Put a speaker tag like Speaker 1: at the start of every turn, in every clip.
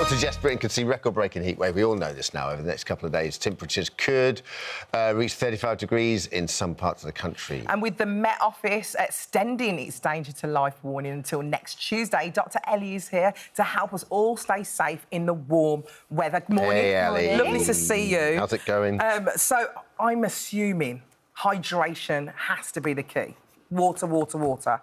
Speaker 1: Doctor Jess Britton could see record-breaking heatwave. We all know this now. Over the next couple of days, temperatures could reach 35 degrees in some parts of the country.
Speaker 2: And with the Met Office extending its danger to life warning until next Tuesday, Dr Ellie is here to help us all stay safe in the warm weather. Good morning.
Speaker 1: Hey, Ellie.
Speaker 2: Lovely to see you.
Speaker 1: How's it going?
Speaker 2: So I'm assuming hydration has to be the key. Water, water, water.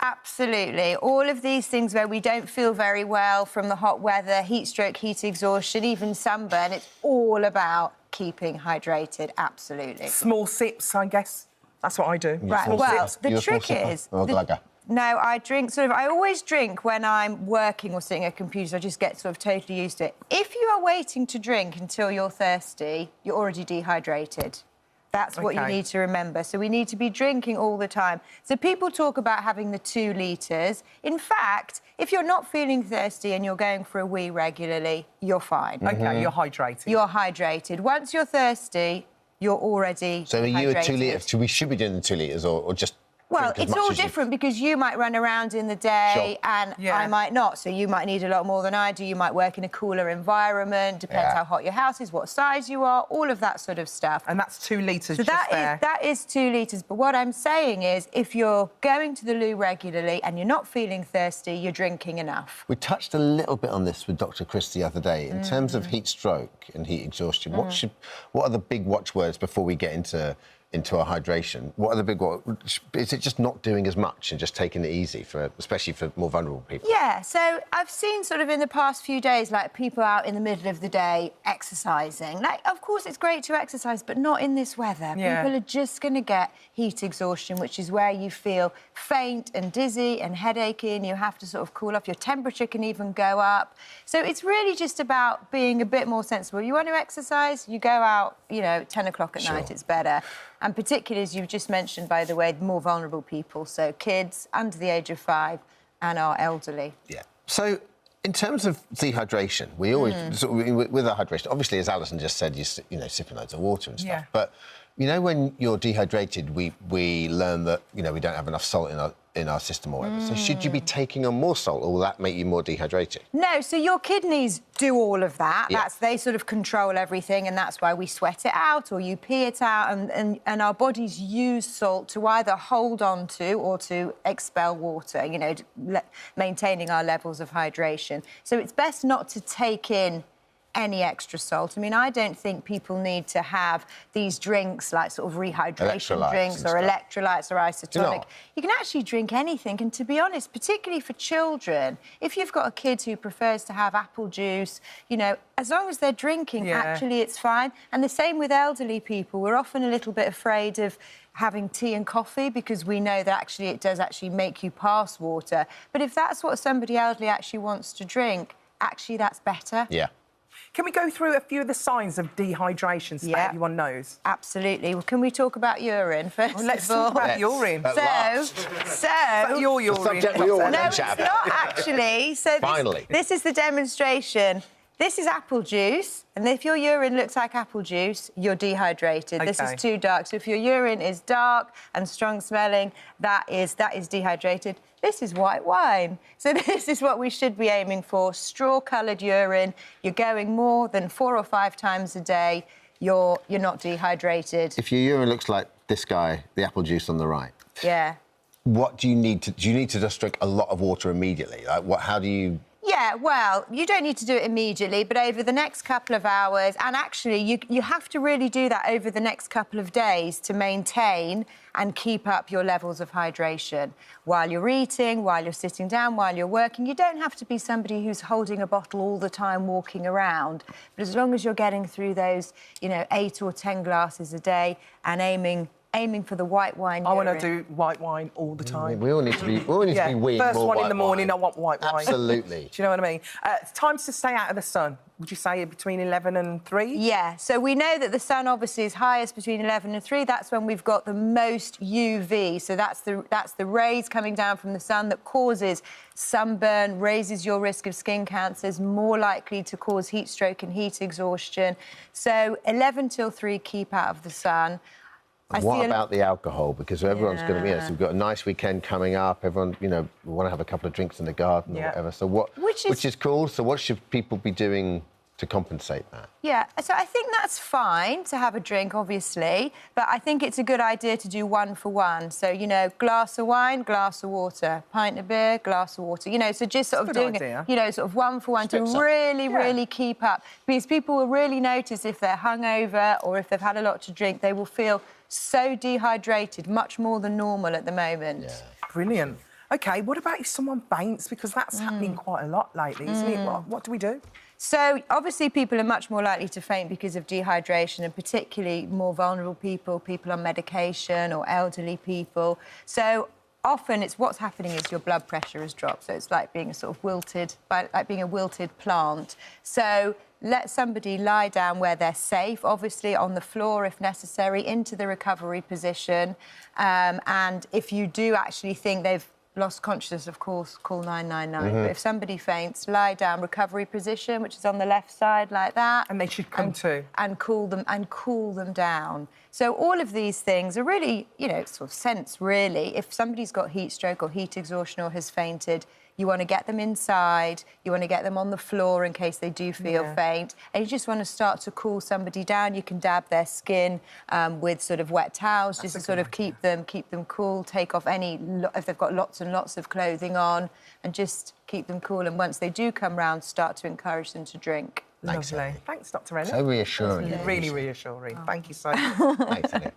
Speaker 3: Absolutely. All of these things where we don't feel very well from the hot weather, heat stroke, heat exhaustion, even sunburn, it's all about keeping hydrated, absolutely.
Speaker 2: Small sips, I guess. That's what I do.
Speaker 3: Right, well, the trick is... No, I always drink when I'm working or sitting at a computer, so I just get sort of totally used to it. If you are waiting to drink until you're thirsty, you're already dehydrated. That's what you need to remember. So we need to be drinking all the time. So people talk about having the 2 litres. In fact, if you're not feeling thirsty and you're going for a wee regularly, you're fine.
Speaker 2: OK, you're hydrated.
Speaker 3: You're hydrated. Once you're thirsty, you're already
Speaker 1: So are you
Speaker 3: hydrated.
Speaker 1: at 2 litres? We should be doing the 2 litres or just...
Speaker 3: Well, it's all different because you might run around in the day and I might not. So you might need a lot more than I do. You might work in a cooler environment, depends how hot your house is, what size you are, all of that sort of stuff.
Speaker 2: And that's 2 litres
Speaker 3: so that is 2 litres. But what I'm saying is if you're going to the loo regularly and you're not feeling thirsty, you're drinking enough.
Speaker 1: We touched a little bit on this with Dr Chris the other day. In terms of heat stroke and heat exhaustion, what are the big watchwords before we get into our hydration? What are the big... Is it just not doing as much and just taking it easy, especially for more vulnerable people?
Speaker 3: Yeah, so I've seen sort of in the past few days, like, people out in the middle of the day exercising. Like, of course, it's great to exercise, but not in this weather.
Speaker 2: Yeah.
Speaker 3: People are just going to get heat exhaustion, which is where you feel faint and dizzy and headachy and you have to sort of cool off. Your temperature can even go up. So it's really just about being a bit more sensible. You want to exercise, you go out, you know, 10 o'clock at night, it's better. And particularly, as you've just mentioned, by the way, the more vulnerable people, so kids under the age of 5 and our elderly.
Speaker 1: Yeah. So, in terms of dehydration, we always... with our hydration, obviously, as Alison just said, you know, sipping loads of water and stuff.
Speaker 2: Yeah.
Speaker 1: But, you know, when you're dehydrated, we learn that, you know, we don't have enough salt in our system or whatever. So should you be taking on more salt, or will that make you more dehydrated?
Speaker 3: No, so your kidneys do all of that. They sort of control everything, and that's why we sweat it out or you pee it out, and our bodies use salt to either hold on to or to expel water, you know, maintaining our levels of hydration. So it's best not to take in any extra salt. I mean, I don't think people need to have these drinks like sort of rehydration drinks or electrolytes or isotonic. You can actually drink anything, and to be honest, particularly for children, if you've got a kid who prefers to have apple juice, you know, as long as they're drinking, actually it's fine. And the same with elderly people. We're often a little bit afraid of having tea and coffee because we know that actually it does actually make you pass water. But if that's what somebody elderly actually wants to drink, actually that's better.
Speaker 1: Yeah.
Speaker 2: Can we go through a few of the signs of dehydration so that everyone knows?
Speaker 3: Absolutely. Well, can we talk about urine first?
Speaker 2: Well, let's talk about urine.
Speaker 3: So
Speaker 2: your urine.
Speaker 1: Subject we all want
Speaker 3: no,
Speaker 1: to
Speaker 3: it's
Speaker 1: chat about.
Speaker 3: not actually. So
Speaker 1: Finally.
Speaker 3: This is the demonstration. This is apple juice, and if your urine looks like apple juice, you're dehydrated. This is too dark. So if your urine is dark and strong-smelling, that is dehydrated. This is white wine. So this is what we should be aiming for, straw-coloured urine. You're going more than 4 or 5 times a day, you're not dehydrated.
Speaker 1: If your urine looks like this guy, the apple juice on the right...
Speaker 3: Yeah.
Speaker 1: What do you need to... Do you need to just drink a lot of water immediately? Like, how do you...
Speaker 3: Yeah, well, you don't need to do it immediately, but over the next couple of hours, and actually you have to really do that over the next couple of days to maintain and keep up your levels of hydration. While you're eating, while you're sitting down, while you're working, you don't have to be somebody who's holding a bottle all the time walking around, but as long as you're getting through those, you know, 8 or 10 glasses a day and aiming for the white wine.
Speaker 2: I want to do white wine all the time.
Speaker 1: We all need to be weeing
Speaker 2: First
Speaker 1: more
Speaker 2: one in the morning,
Speaker 1: wine.
Speaker 2: I want white wine.
Speaker 1: Absolutely.
Speaker 2: Do you know what I mean? Times to stay out of the sun. Would you say between 11 and 3?
Speaker 3: Yeah, so we know that the sun obviously is highest between 11 and 3. That's when we've got the most UV. So that's the rays coming down from the sun that causes sunburn, raises your risk of skin cancers, more likely to cause heat stroke and heat exhaustion. So 11 till 3, keep out of the sun.
Speaker 1: And what about the alcohol? Because everyone's going to be... So we've got a nice weekend coming up. Everyone, you know, we want to have a couple of drinks in the garden or whatever. So which is cool. So what should people be doing to compensate that?
Speaker 3: Yeah, so I think that's fine to have a drink, obviously, but I think it's a good idea to do one for one. So, you know, glass of wine, glass of water, pint of beer, glass of water. You know, so just sort of doing it, you know, sort of one for one to really keep up. Because people will really notice if they're hungover or if they've had a lot to drink, they will feel so dehydrated, much more than normal at the moment.
Speaker 1: Yeah.
Speaker 2: Brilliant. OK, what about if someone faints? Because that's happening quite a lot lately, isn't it? What do we do?
Speaker 3: So, obviously, people are much more likely to faint because of dehydration, and particularly more vulnerable people, people on medication or elderly people. So, often it's what's happening is your blood pressure has dropped. So, it's like being a sort of wilted, like being a wilted plant. So, let somebody lie down where they're safe, obviously on the floor if necessary, into the recovery position. And if you do actually think they've lost consciousness, of course, call 999. But if somebody faints, lie down, recovery position, which is on the left side, like that.
Speaker 2: And they should come to.
Speaker 3: And cool them down. So all of these things are really, you know, sort of sense, really. If somebody's got heat stroke or heat exhaustion or has fainted, you want to get them inside, you want to get them on the floor in case they do feel faint, and you just want to start to cool somebody down. You can dab their skin with sort of wet towels, just to sort of keep them cool, take off if they've got lots and lots of clothing on, and just keep them cool. And once they do come round, start to encourage them to drink.
Speaker 2: Lovely. Thanks, Dr. Ellie.
Speaker 1: So reassuring.
Speaker 2: Really reassuring. Thank you so much.
Speaker 1: Thanks, Ellie.